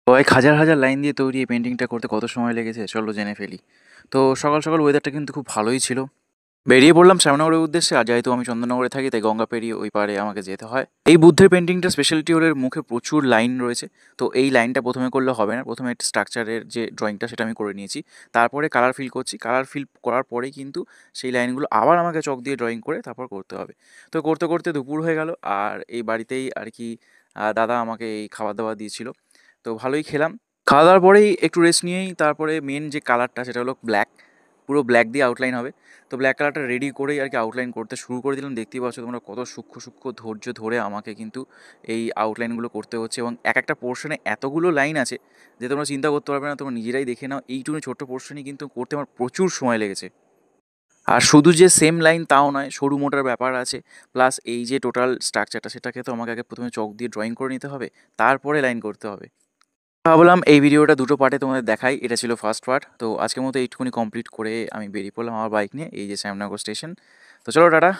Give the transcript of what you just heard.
কয়েক হাজার হাজার লাইন দিয়ে তৈরি এই পেন্টিংটা করতে কত সময় লেগেছে চলো জেনে ফেলি। তো সকাল সকাল ওয়েদারটা কিন্তু খুব ভালোই ছিল। বেরিয়ে পড়লাম শ্যামনগরের উদ্দেশ্যে, আর যেহেতু আমি চন্দননগরে থাকি তাই গঙ্গা পেরিয়ে ওই পারে আমাকে যেতে হয়। এই বুদ্ধের পেন্টিংটা স্পেশালিটি হলো এর মুখে প্রচুর লাইন রয়েছে। তো এই লাইনটা প্রথমে করলে হবে না, প্রথমে একটা স্ট্রাকচারের যে ড্রয়িংটা সেটা আমি করে নিয়েছি। তারপরে কালার ফিল করছি, কালার ফিল করার পরেই কিন্তু সেই লাইনগুলো আবার আমাকে চক দিয়ে ড্রয়িং করে তারপর করতে হবে। তো করতে করতে দুপুর হয়ে গেল, আর এই বাড়িতেই আর কি দাদা আমাকে এই খাবার দাবার দিয়েছিল। তো ভালোই খেলাম। খাওয়া দাওয়ার পরেই একটু রেস্ট নিয়েই তারপরে মেন যে কালারটা সেটা হলো ব্ল্যাক, পুরো ব্ল্যাক দিয়ে আউটলাইন হবে। তো ব্ল্যাক কালারটা রেডি করেই আর কি আউটলাইন করতে শুরু করে দিলাম। দেখতেই পাচ্ছ তোমরা কত সূক্ষ্ম সূক্ষ্ম ধৈর্য ধরে আমাকে কিন্তু এই আউটলাইনগুলো করতে হচ্ছে, এবং এক একটা পোর্শনে এতগুলো লাইন আছে যে তোমরা চিন্তা করতে পারবে না। তোমরা নিজেরাই দেখে নাও, এইটুকু ছোট্ট পোর্শনই কিন্তু করতে আমার প্রচুর সময় লেগেছে। আর শুধু যে সেম লাইন তাও নয়, সরু মোটার ব্যাপার আছে। প্লাস এই যে টোটাল স্ট্রাকচারটা সেটাকে তো আমাকে আগে প্রথমে চক দিয়ে ড্রয়িং করে নিতে হবে, তারপরে লাইন করতে হবে। ভাবলাম এই ভিডিওটা দুটো পার্টে তোমাদের দেখাই, এটা ছিল ফার্স্ট পার্ট। তো আজকের মতো এইটুকুনি কমপ্লিট করে আমি বেরিয়ে পড়লাম আমার বাইক নিয়ে, এই যে শ্যামনগর স্টেশন। তো চলো টাটা।